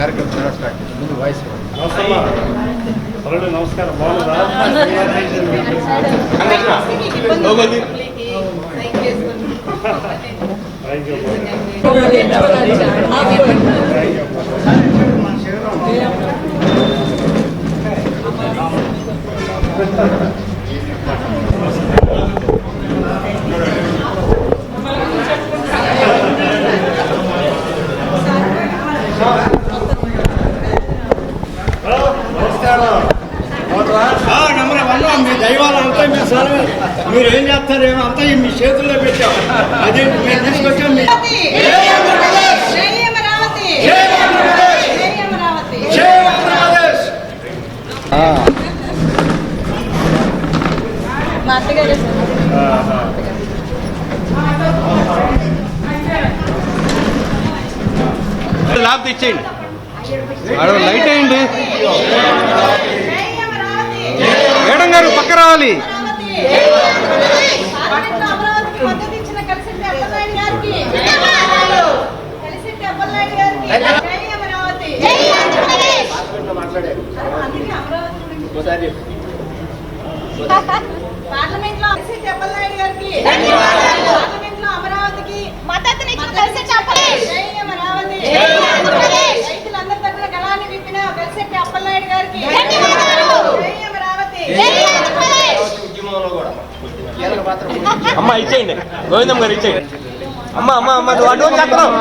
కార్యక్రమం స్టార్ట్ ముందు వాయిస్. నమస్కారం, బాగున్నారా? మీ దైవాలంతా మీ సలహా మీరు ఏం చేస్తారేమో అంతా మీ చేతుల్లో పెట్టాం. అదే మేము తీసుకొచ్చాం. లాభ తెచ్చేయండి, లైట్ వేయండి. మేడం గారు పక్క రావాలి. పార్లమెంట్ లో అప్పలనాయుడు గారికి, పార్లమెంట్ లో అమరావతికి రైతులందరి తరఫున గళాన్ని విప్పిన కలిసెట్టి అప్పలనాయుడు గారికి అమ్మ ఇచ్చేయండి, గోవిందం గారు ఇచ్చేయండి. అమ్మ అమ్మ అమ్మ అటు చేస్తాం.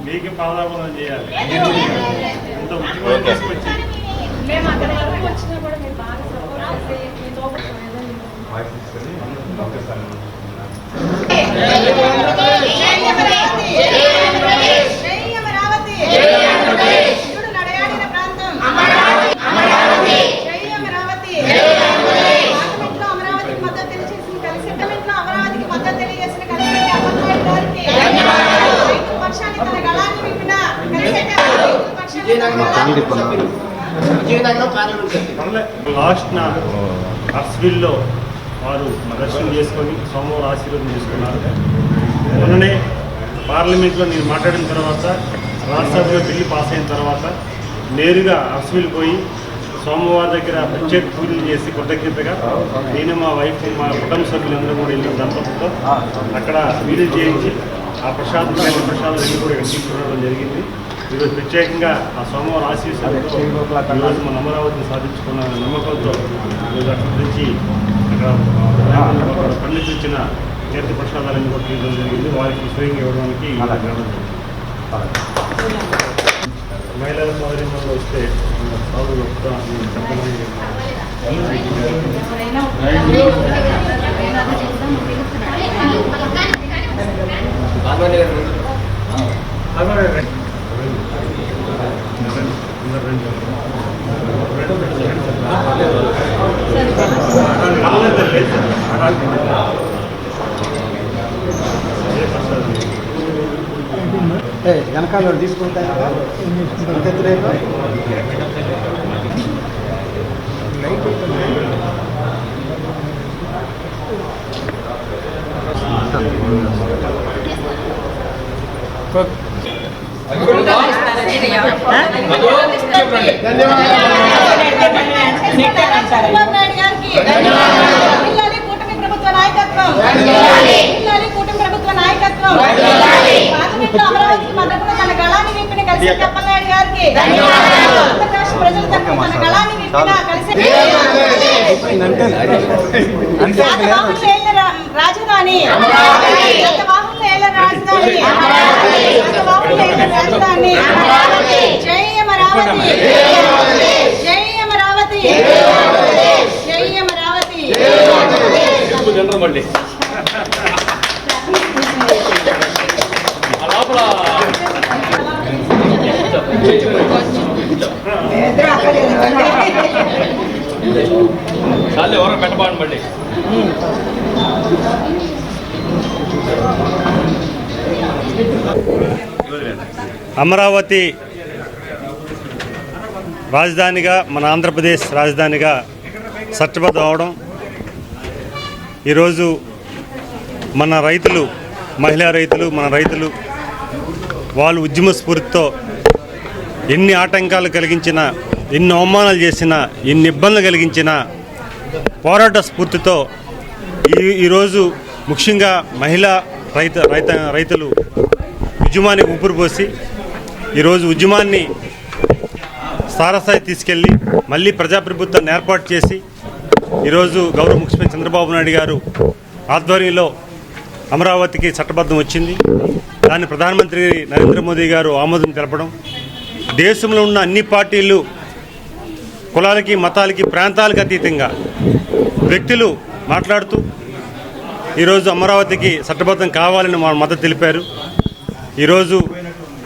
మీకు పాదాపదం చేయాలి. ఇంత ఉద్యమం తీసుకొచ్చి మేము అక్కడ వరకు వచ్చినా కూడా మీరు బాగా సపోర్ట్ చేసి మీతో నడయాడిన ప్రాంతం అమరావతికి మద్దతు తెలియజేసిన కలిసెట్టమెంట్లో అమరావతికి మద్దతు తెలియజేసిన కలిసెట్టి అప్పలనాయుడు గారికి, రైతు పక్షాన్ని తన గళాన్ని విప్పిన కలిసెట్టి లాస్ట్ అర్స్విల్లో వారు దర్శనం చేసుకొని సోమవారం ఆశీర్వాదం చేసుకున్నారు. మొన్ననే పార్లమెంట్లో నేను మాట్లాడిన తర్వాత, రాజ్యసభలో బిల్లు పాస్ అయిన తర్వాత నేరుగా అర్స్విల్ పోయి సోమవారం దగ్గర ప్రత్యేక పూజలు చేసి కృతజ్ఞతగా నేను, మా వైఫ్, మా కుటుంబ సభ్యులందరూ కూడా వెళ్ళిన దంపతులతో అక్కడ పూజలు చేయించి ఆ ప్రసాదం రెండు కూడా తీసుకురావడం జరిగింది. ఈరోజు ప్రత్యేకంగా ఆ సోమవారం ఆశీస్సులతో ఈరోజు మన అమరావతిని సాధించుకున్న నమ్మకంతో ఈరోజు అక్కడి నుంచి అక్కడ పండించిన తీర్థ ప్రసాదాలను కూడా తీయడం జరిగింది. వారికి స్వయంగా ఇవ్వడానికి మహిళల సౌకర్యంలో వస్తే సాగు వెనకాల తీసుకుంటాను. కూటమి ప్రభుత్వ నాయకత్వం, కూటమి ప్రభుత్వ నాయకత్వం, పార్లమెంట్లో అమరావతికి మద్దతుగా తన గళాన్ని విప్పిన కలిసెట్టి అప్పలనాయుడు గారికి, ఆంధ్రప్రదేశ్ ప్రజల తరఫున తన గళాన్ని విప్పిన కలిసెట్టి రాజధాని రాజధాని జై అమరావతి, జై అమరావతి, జై అమరావతి. చాలు ఎవరో పెట్టబాండి మళ్ళీ. అమరావతి రాజధానిగా, మన ఆంధ్రప్రదేశ్ రాజధానిగా చట్టబద్ధం అవడం ఈరోజు మన రైతులు, మహిళా రైతులు, మన రైతులు వాళ్ళు ఉద్యమ స్ఫూర్తితో ఎన్ని ఆటంకాలు కలిగించినా, ఎన్ని అవమానాలు చేసినా, ఎన్ని ఇబ్బందులు కలిగించినా పోరాట స్ఫూర్తితో ఈరోజు ముఖ్యంగా మహిళా రైతులు ఉద్యమానికి ఊపిరిపోసి ఈరోజు ఉద్యమాన్ని సారస్థాయి తీసుకెళ్ళి మళ్ళీ ప్రజాప్రభుత్వాన్ని ఏర్పాటు చేసి ఈరోజు గౌరవ ముఖ్యమంత్రి చంద్రబాబు నాయుడు గారు ఆధ్వర్యంలో అమరావతికి చట్టబద్ధం వచ్చింది. దాన్ని ప్రధానమంత్రి నరేంద్ర మోదీ గారు ఆమోదం తెలపడం, దేశంలో ఉన్న అన్ని పార్టీలు కులాలకి, మతాలకి, ప్రాంతాలకు అతీతంగా వ్యక్తులు మాట్లాడుతూ ఈరోజు అమరావతికి చట్టబద్ధం కావాలని మా మద్దతు తెలిపారు. ఈరోజు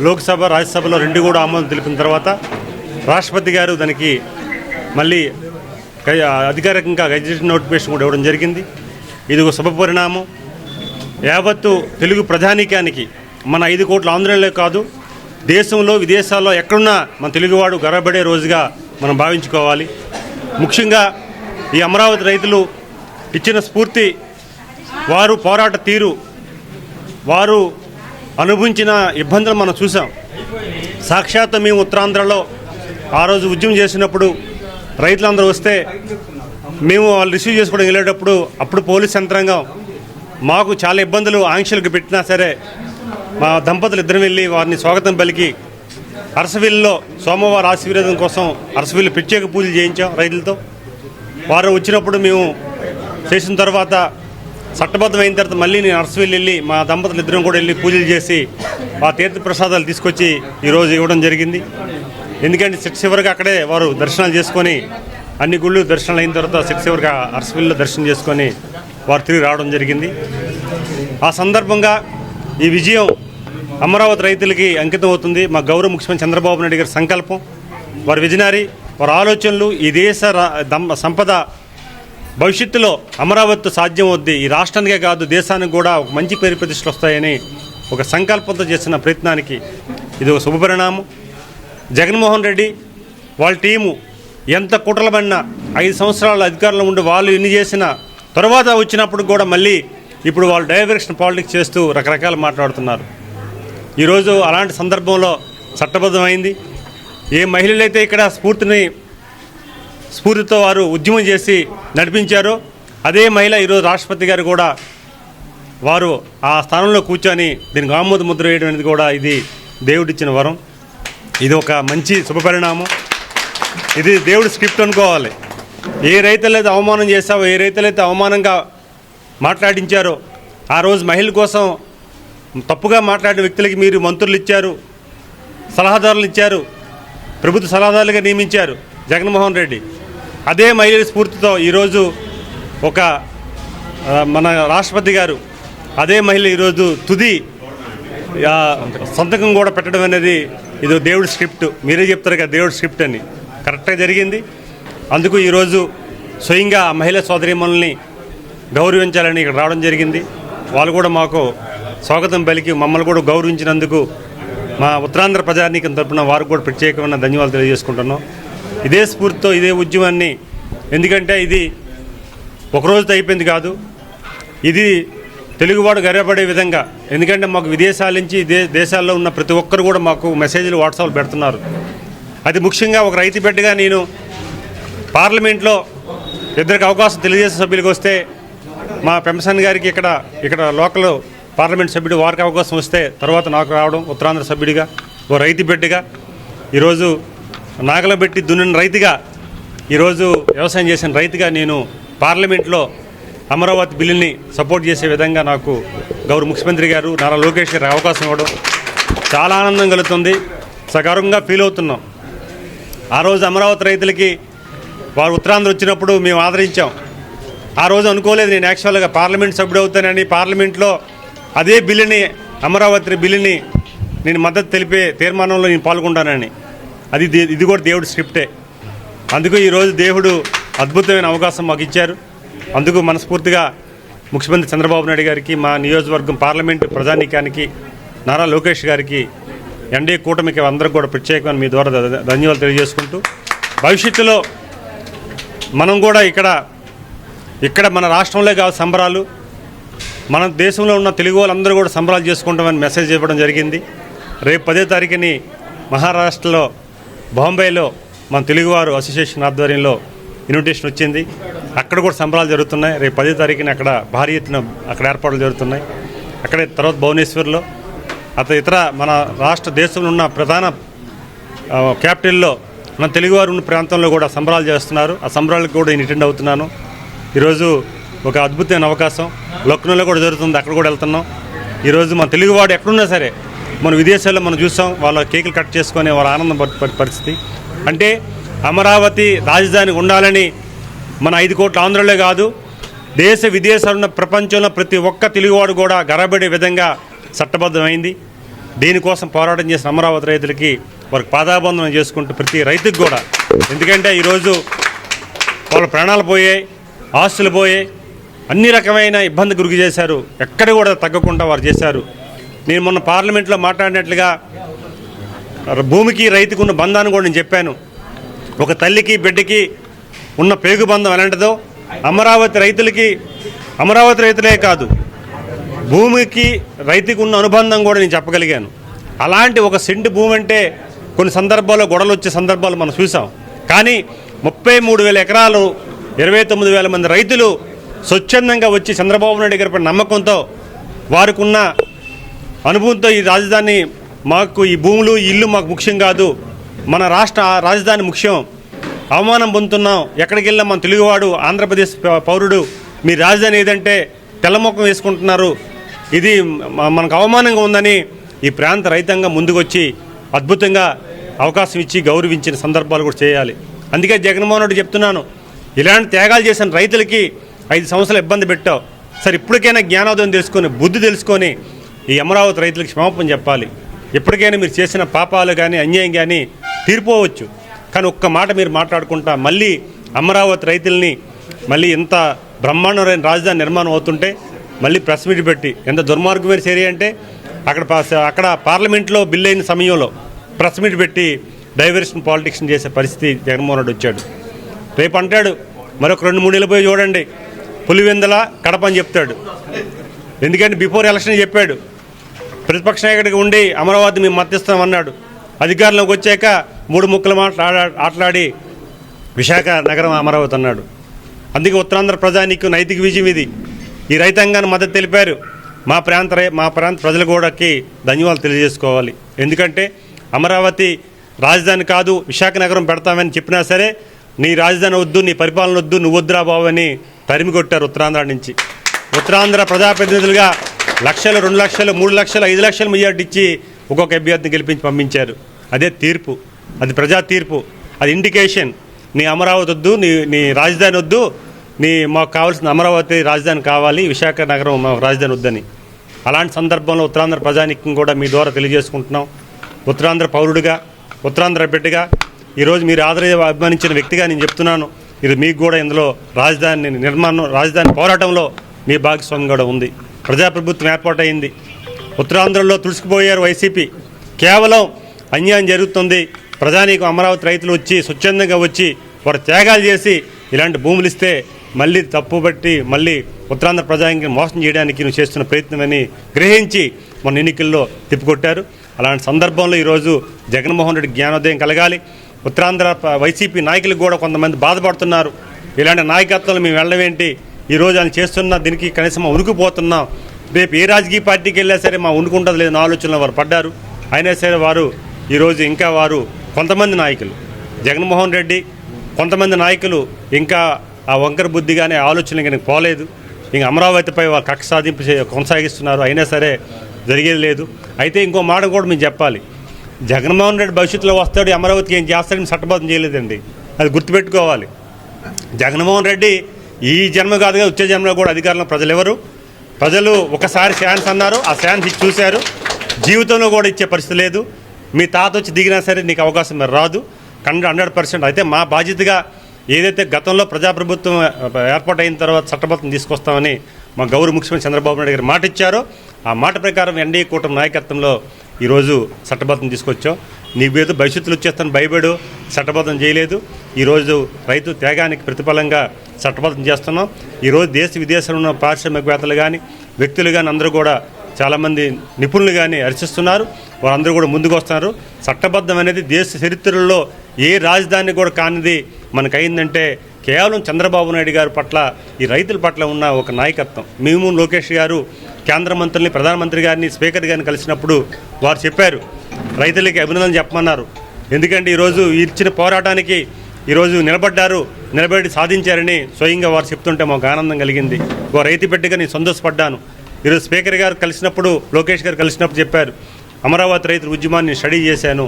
లోక్సభ, రాజ్యసభలో రెండు కూడా ఆమోదం తెలిపిన తర్వాత రాష్ట్రపతి గారు దానికి మళ్ళీ అధికారికంగా గెజిటెడ్ నోటిఫికేషన్ కూడా ఇవ్వడం జరిగింది. ఇది ఒక శుభ పరిణామం. యావత్తు తెలుగు ప్రజానీకానికి, మన 5 కోట్ల ఆంధ్రులే కాదు, దేశంలో విదేశాల్లో ఎక్కడున్నా మన తెలుగువాడు గర్వపడే రోజుగా మనం భావించుకోవాలి. ముఖ్యంగా ఈ అమరావతి రైతులు ఇచ్చిన స్ఫూర్తి, వారు పోరాట తీరు, వారు అనుభవించిన ఇబ్బందులు మనం చూసాం. సాక్షాత్తు మేము ఉత్తరాంధ్రలో ఆ రోజు ఉద్యమం చేసినప్పుడు రైతులందరూ వస్తే మేము వాళ్ళు రిసీవ్ చేసుకోవడం వెళ్ళేటప్పుడు అప్పుడు పోలీస్ యంత్రాంగం మాకు చాలా ఇబ్బందులు, ఆంక్షలకు పెట్టినా సరే మా దంపతులు ఇద్దరం వెళ్ళి వారిని స్వాగతం పలికి అరసవిల్లులో సోమవారం ఆశీర్వాదం కోసం అరసవిల్లు ప్రత్యేక పూజలు చేయించాం రైతులతో. వారు వచ్చినప్పుడు మేము చేసిన తర్వాత చట్టబద్ధమైన తర్వాత మళ్ళీ నేను అరసవిల్లు వెళ్ళి మా దంపతులు ఇద్దరం కూడా వెళ్ళి పూజలు చేసి ఆ తీర్థ ప్రసాదాలు తీసుకొచ్చి ఈరోజు ఇవ్వడం జరిగింది. ఎందుకంటే చివరిగా అక్కడే వారు దర్శనాలు చేసుకొని, అన్ని గుళ్ళు దర్శనాలు అయిన తర్వాత చివరిగా అరసవిల్లులో దర్శనం చేసుకొని వారు తిరిగి రావడం జరిగింది. ఆ సందర్భంగా ఈ విజయం అమరావతి రైతులకి అంకితం అవుతుంది. మా గౌరవ ముఖ్యమంత్రి చంద్రబాబు నాయుడు గారి సంకల్పం, వారి విజనరీ, వారి ఆలోచనలు ఈ దేశ సంపద భవిష్యత్తులో అమరావతి సాధ్యం అవుద్ది. ఈ రాష్ట్రానికే కాదు, దేశానికి కూడా ఒక మంచి పేరు ప్రతిష్టలు వస్తాయని ఒక సంకల్పంతో చేసిన ప్రయత్నానికి ఇది ఒక శుభపరిణామం. జగన్మోహన్ రెడ్డి వాళ్ళ టీము ఎంత కుట్రలు పడినా 5 సంవత్సరాల అధికారంలో ఉండి వాళ్ళు ఎన్ని చేసినా తర్వాత వచ్చినప్పుడు కూడా మళ్ళీ ఇప్పుడు వాళ్ళు డైవర్షన్ పాలిటిక్స్ చేస్తూ రకరకాలు మాట్లాడుతున్నారు. ఈరోజు అలాంటి సందర్భంలో చట్టబద్ధమైంది. ఏ మహిళలైతే ఇక్కడ స్ఫూర్తితో వారు ఉద్యమం చేసి నడిపించారో అదే మహిళ ఈరోజు రాష్ట్రపతి గారు కూడా వారు ఆ స్థానంలో కూర్చొని దీనికి ఆమోద ముద్ర వేయడం అనేది కూడా ఇది దేవుడిచ్చిన వరం. ఇది ఒక మంచి శుభపరిణామం. ఇది దేవుడి స్క్రిప్ట్ అనుకోవాలి. ఏ రైతులైతే అవమానం చేశావో, ఏ రైతులైతే అవమానంగా మాట్లాడించారో, ఆ రోజు మహిళల కోసం తప్పుగా మాట్లాడిన వ్యక్తులకి మీరు మంత్రులు ఇచ్చారు, సలహాదారులు ఇచ్చారు, ప్రభుత్వ సలహాదారులుగా నియమించారు జగన్మోహన్ రెడ్డి. అదే మహిళల స్ఫూర్తితో ఈరోజు ఒక మన రాష్ట్రపతి గారు అదే మహిళ ఈరోజు తుది సంతకం కూడా పెట్టడం అనేది ఇది దేవుడి స్క్రిప్ట్. మీరే చెప్తారు కదా దేవుడి స్క్రిప్ట్ అని, కరెక్ట్గా జరిగింది. అందుకు ఈరోజు స్వయంగా మహిళా సోదరీమణుల్ని గౌరవించాలని ఇక్కడ రావడం జరిగింది. వాళ్ళు కూడా మాకు స్వాగతం పలికి మమ్మల్ని కూడా గౌరవించినందుకు మా ఉత్తరాంధ్ర ప్రజానీకం తరపున వారికి కూడా ప్రత్యేకమైన ధన్యవాదాలు తెలియజేసుకుంటున్నాం. ఇదే స్ఫూర్తితో ఇదే ఉద్యమాన్ని, ఎందుకంటే ఇది ఒకరోజుతో అయిపోయింది కాదు, ఇది తెలుగువాడు గర్వపడే విధంగా. ఎందుకంటే మాకు విదేశాల నుంచి దేశాల్లో ఉన్న ప్రతి ఒక్కరు కూడా మాకు మెసేజ్లు వాట్సాప్లు పెడుతున్నారు. అది ముఖ్యంగా ఒక రైతు బిడ్డగా నేను పార్లమెంట్లో ఇద్దరికి అవకాశం తెలుగుదేశం సభ్యులకు వస్తే, మా పెంపసాని గారికి ఇక్కడ లోకల్ పార్లమెంట్ సభ్యుడు వారికి అవకాశం వస్తే తర్వాత నాకు రావడం ఉత్తరాంధ్ర సభ్యుడిగా, ఓ రైతు బిడ్డగా, ఈరోజు నాగల పెట్టి దున్నిన రైతుగా, ఈరోజు వ్యవసాయం చేసిన రైతుగా నేను పార్లమెంట్లో అమరావతి బిల్లుని సపోర్ట్ చేసే విధంగా నాకు గౌరవ ముఖ్యమంత్రి గారు నారా లోకేష్ గారు అవకాశం ఇవ్వడం చాలా ఆనందం కలుగుతుంది. సగర్వంగా ఫీల్ అవుతున్నాం. ఆ రోజు అమరావతి రైతులకి వారు ఉత్తరాంధ్ర వచ్చినప్పుడు మేము ఆదరించాం. ఆ రోజు అనుకోలేదు నేను యాక్చువల్గా పార్లమెంట్ సభ్యుడు అవుతానని, పార్లమెంట్లో అదే బిల్లుని, అమరావతి బిల్లుని నేను మద్దతు తెలిపే తీర్మానంలో నేను పాల్గొంటానని. ఇది కూడా దేవుడి స్క్రిప్టే. అందుకు ఈరోజు దేవుడు అద్భుతమైన అవకాశం మాకు ఇచ్చారు. అందుకు మనస్ఫూర్తిగా ముఖ్యమంత్రి చంద్రబాబు నాయుడు గారికి, మా నియోజకవర్గం పార్లమెంటు ప్రజానీకానికి, నారా లోకేష్ గారికి, ఎన్డీఏ కూటమికి అందరికి కూడా ప్రత్యేకమైన మీ ద్వారా ధన్యవాదాలు తెలియజేసుకుంటూ, భవిష్యత్తులో మనం కూడా ఇక్కడ ఇక్కడ మన రాష్ట్రంలో కాదు సంబరాలు, మన దేశంలో ఉన్న తెలుగు వాళ్ళందరూ కూడా సంబరాలు చేసుకుంటామని మెసేజ్ ఇవ్వడం జరిగింది. రేపు 10వ తారీఖుని మహారాష్ట్రలో బాంబేలో మన తెలుగువారు అసోసియేషన్ ఆధ్వర్యంలో ఇన్విటేషన్ వచ్చింది. అక్కడ కూడా సంబరాలు జరుగుతున్నాయి. రేపు 10వ తారీఖున అక్కడ భారీ ఎత్తున అక్కడ ఏర్పాట్లు జరుగుతున్నాయి. అక్కడే తర్వాత భువనేశ్వర్లో ఇతర మన రాష్ట్ర దేశంలో ఉన్న ప్రధాన క్యాపిటల్లో మన తెలుగువారు ఉన్న ప్రాంతంలో కూడా సంబరాలు చేస్తున్నారు. ఆ సంబరాలకు కూడా నేను అటెండ్ అవుతున్నాను. ఈరోజు ఒక అద్భుతమైన అవకాశం లక్నోలో కూడా జరుగుతుంది, అక్కడ కూడా వెళ్తున్నాం. ఈరోజు మన తెలుగువాడు ఎక్కడున్నా సరే, మన విదేశాల్లో మనం చూసాం, వాళ్ళ కేకులు కట్ చేసుకొని వాళ్ళ ఆనందం పరిస్థితి. అంటే అమరావతి రాజధాని ఉండాలని మన 5 కోట్ల ఆంధ్రులే కాదు, దేశ విదేశాలున్న ప్రపంచంలో ప్రతి ఒక్క తెలుగువాడు కూడా గర్వపడే విధంగా చట్టబద్ధమైంది. దీనికోసం పోరాటం చేసిన అమరావతి రైతులకి వారికి పాదాబంధనం చేసుకుంటూ ప్రతి రైతుకి కూడా, ఎందుకంటే ఈరోజు వాళ్ళ ప్రాణాలు పోయాయి, ఆస్తులు పోయాయి, అన్ని రకమైన ఇబ్బంది గురి చేశారు. ఎక్కడ కూడా తగ్గకుండా వారు చేశారు. నేను మొన్న పార్లమెంట్లో మాట్లాడినట్లుగా భూమికి రైతుకు ఉన్న బంధాన్ని కూడా నేను చెప్పాను. ఒక తల్లికి బిడ్డకి ఉన్న పేగు బంధం ఎలాంటిదో అమరావతి రైతులే కాదు, భూమికి రైతుకు ఉన్న అనుబంధం కూడా నేను చెప్పగలిగాను. అలాంటి ఒక సెంటు భూమి అంటే కొన్ని సందర్భాల్లో గొడవలు వచ్చే సందర్భాలు మనం చూసాం. కానీ 33,000 ఎకరాలు 29,000 మంది రైతులు స్వచ్ఛందంగా వచ్చి చంద్రబాబు నాయుడు గారిపై నమ్మకంతో వారికి ఉన్న అనుభవంతో ఈ రాజధాని మాకు, ఈ భూములు ఈ ఇల్లు మాకు ముఖ్యం కాదు, మన రాష్ట్ర రాజధాని ముఖ్యం, అవమానం పొందుతున్నాం, ఎక్కడికి వెళ్ళినా మన తెలుగువాడు ఆంధ్రప్రదేశ్ పౌరుడు మీ రాజధాని ఏదంటే తెల్లముఖం వేసుకుంటున్నారు, ఇది మనకు అవమానంగా ఉందని ఈ ప్రాంత రైతాంగం ముందుకొచ్చి అద్భుతంగా అవకాశం ఇచ్చి గౌరవించిన సందర్భాలు కూడా చేయాలి. అందుకే జగన్మోహన్ రెడ్డి చెప్తున్నాను, ఇలాంటి త్యాగాలు చేసిన రైతులకి 5 సంవత్సరాలు ఇబ్బంది పెట్టావు, సరే ఇప్పటికైనా జ్ఞానోదయం తెలుసుకొని బుద్ధి తెలుసుకొని ఈ అమరావతి రైతులకు క్షమాపణ చెప్పాలి. ఎప్పటికైనా మీరు చేసిన పాపాలు కానీ అన్యాయం కానీ తీరిపోవచ్చు. కానీ ఒక్క మాట మీరు మాట్లాడుకుంటా మళ్ళీ అమరావతి రైతుల్ని మళ్ళీ ఎంత బ్రహ్మాండమైన రాజధాని నిర్మాణం అవుతుంటే మళ్ళీ ప్రెస్ మీట్ పెట్టి ఎంత దుర్మార్గమైన చర్య అంటే అక్కడ పార్లమెంట్లో బిల్లు అయిన సమయంలో ప్రెస్ మీట్ పెట్టి డైవర్షన్ పాలిటిక్స్ చేసే పరిస్థితి జగన్మోహన్ రెడ్డి వచ్చాడు. రేపు అంటాడు మరొక 2-3 నెలలు పోయి చూడండి పులివెందల కడప అని చెప్తాడు. ఎందుకంటే బిఫోర్ ఎలక్షన్ చెప్పాడు, ప్రతిపక్ష నాయకుడిగా ఉండి అమరావతి మేము మద్దతిస్తామన్నాడు. అధికారంలోకి వచ్చాక 3 ముక్కలు ఆటలాడి విశాఖ నగరం అమరావతి అన్నాడు. అందుకే ఉత్తరాంధ్ర ప్రజానీకు నైతిక విజయం ఇది. ఈ రైతాంగాన్ని మద్దతు తెలిపారు. మా ప్రాంత ప్రజలు కూడాకి ధన్యవాదాలు తెలియజేసుకోవాలి. ఎందుకంటే అమరావతి రాజధాని కాదు, విశాఖ నగరం పెడతామని చెప్పినా సరే నీ రాజధాని వద్దు, నీ పరిపాలన వద్దు, నువ్వు వద్దురా బాబు అని తరిమి కొట్టారు ఉత్తరాంధ్ర నుంచి. ఉత్తరాంధ్ర ప్రజాప్రతినిధులుగా 1,00,000, 2,00,000, 3,00,000, 5,00,000 మెజార్టీ ఇచ్చి ఒక్కొక్క అభ్యర్థిని గెలిపించి పంపించారు. అదే తీర్పు, అది ప్రజా తీర్పు, అది ఇండికేషన్. నీ అమరావతి వద్దు, నీ రాజధాని వద్దు, మాకు కావాల్సిన అమరావతి రాజధాని కావాలి, విశాఖ నగరం మాకు రాజధాని వద్దని. అలాంటి సందర్భంలో ఉత్తరాంధ్ర ప్రజానీకం కూడా మీ ద్వారా తెలియజేసుకుంటున్నాం. ఉత్తరాంధ్ర పౌరుడిగా, ఉత్తరాంధ్ర బిడ్డగా ఈరోజు మీరు అభిమానించిన వ్యక్తిగా నేను చెప్తున్నాను, ఇది మీకు కూడా ఇందులో రాజధాని పోరాటంలో మీ భాగస్వామ్యం కూడా ఉంది. ప్రజాప్రభుత్వం ఏర్పాటైంది. ఉత్తరాంధ్రలో తుడుచుకుపోయారు వైసీపీ. కేవలం అన్యాయం జరుగుతుంది. ప్రజానీకం అమరావతి రైతులు వచ్చి స్వచ్ఛందంగా వచ్చి వారు త్యాగాలు చేసి ఇలాంటి భూములు ఇస్తే మళ్ళీ తప్పుబట్టి మళ్ళీ ఉత్తరాంధ్ర ప్రజానీకం మోసం చేయడానికి నువ్వు చేస్తున్న ప్రయత్నమని గ్రహించి మొన్న ఎన్నికల్లో తిప్పికొట్టారు. అలాంటి సందర్భంలో ఈరోజు జగన్మోహన్ రెడ్డి జ్ఞానోదయం కలగాలి. ఉత్తరాంధ్ర వైసీపీ నాయకులకు కూడా కొంతమంది బాధపడుతున్నారు. ఇలాంటి నాయకత్వంలో మేము వెళ్ళవేంటి, ఈరోజు ఆయన చేస్తున్న దీనికి కనీసం ఉనికిపోతున్నాం, రేపు ఏ రాజకీయ పార్టీకి వెళ్ళా సరే మా ఉనుకుంటుంది లేదని ఆలోచనలో వారు పడ్డారు. అయినా సరే వారు ఈరోజు ఇంకా కొంతమంది నాయకులు, జగన్మోహన్ రెడ్డి కొంతమంది నాయకులు ఇంకా ఆ వంకర బుద్ధి కానీ ఆలోచనలు కానీ పోలేదు. ఇంక అమరావతిపై వారు కక్ష సాధింపు కొనసాగిస్తున్నారు. అయినా సరే జరిగేది లేదు. అయితే ఇంకో మాట కూడా మేము చెప్పాలి, జగన్మోహన్ రెడ్డి భవిష్యత్తులో వస్తాడు, అమరావతికి ఏం చేస్తాడని చట్టబద్ధం చేయలేదండి. అది గుర్తుపెట్టుకోవాలి. జగన్మోహన్ రెడ్డి ఈ జన్మ కాదుగా వచ్చే జన్మలో కూడా అధికారంలో ప్రజలు ఒకసారి ఛాన్స్ అన్నారు, ఆ ఛాన్స్ ఇచ్చి చూశారు. జీవితంలో కూడా ఇచ్చే పరిస్థితి లేదు. మీ తాత వచ్చి దిగినా సరే నీకు అవకాశం మరి రాదు 100%. అయితే మా బాధ్యతగా ఏదైతే గతంలో ప్రజాప్రభుత్వం ఏర్పాటైన తర్వాత చట్టబద్ధం తీసుకొస్తామని మా గౌరవ ముఖ్యమంత్రి చంద్రబాబు నాయుడు గారు మాట ఇచ్చారో ఆ మాట ప్రకారం ఎన్డీఏ కూటమి నాయకత్వంలో ఈరోజు చట్టబద్ధం తీసుకొచ్చాం. నీకు ఏదో భవిష్యత్తులో వచ్చేస్తాను భయపడు చట్టబద్ధం చేయలేదు. ఈరోజు రైతు త్యాగానికి ప్రతిఫలంగా చట్టబద్ధం చేస్తున్నాం. ఈరోజు దేశ విదేశాల్లో ఉన్న పారిశ్రామికవేత్తలు కానీ వ్యక్తులు కానీ అందరూ కూడా చాలామంది నిపుణులు కానీ హర్షిస్తున్నారు. వారందరూ కూడా ముందుకు వస్తున్నారు. చట్టబద్ధం అనేది దేశ చరిత్రలో ఏ రాజధాని కూడా కానిది మనకైందంటే కేవలం చంద్రబాబు నాయుడు గారి పట్ల ఈ రైతుల పట్ల ఉన్న ఒక నాయకత్వం. మేము లోకేష్ గారు కేంద్ర మంత్రుల్ని, ప్రధానమంత్రి గారిని, స్పీకర్ గారిని కలిసినప్పుడు వారు చెప్పారు రైతులకి అభినందనలు చెప్పమన్నారు. ఎందుకంటే ఈరోజు ఇచ్చిన పోరాటానికి ఈరోజు నిలబడి సాధించారని స్వయంగా వారు చెప్తుంటే మాకు ఆనందం కలిగింది. ఓ రైతు బిడ్డగా నేను సంతోషపడ్డాను. ఈరోజు స్పీకర్ గారు కలిసినప్పుడు, లోకేష్ గారు కలిసినప్పుడు చెప్పారు అమరావతి రైతుల ఉద్యమాన్ని స్టడీ చేశాను,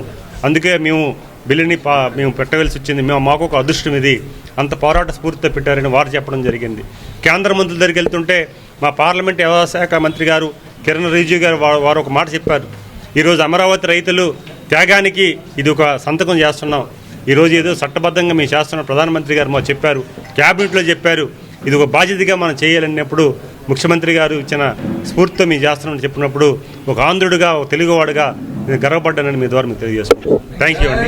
అందుకే మేము బిల్లుని మేము పెట్టవలసి వచ్చింది, మాకు ఒక అదృష్టం ఇది, అంత పోరాట స్ఫూర్తితో పెట్టారని వారు చెప్పడం జరిగింది. కేంద్ర మంత్రుల దగ్గరికి వెళ్తుంటే మా పార్లమెంట్ వ్యవసాయ శాఖ మంత్రి గారు కిరణ్ రిజిజు గారు వారు ఒక మాట చెప్పారు. ఈరోజు అమరావతి రైతులు త్యాగానికి ఇది ఒక సంతకం చేస్తున్నాం, ఈరోజు ఏదో చట్టబద్ధంగా మేము చేస్తున్నాం ప్రధానమంత్రి గారు మాకు చెప్పారు, క్యాబినెట్లో చెప్పారు, ఇది ఒక బాధ్యతగా మనం చేయాలన్నప్పుడు ముఖ్యమంత్రి గారు ఇచ్చిన స్ఫూర్తితో మేము చేస్తున్నామని చెప్పినప్పుడు ఒక ఆంధ్రుడిగా, ఒక తెలుగువాడుగా నేను గర్వపడ్డానని మీ ద్వారా మీకు తెలియజేస్తున్నాను. థ్యాంక్ యూ అండి.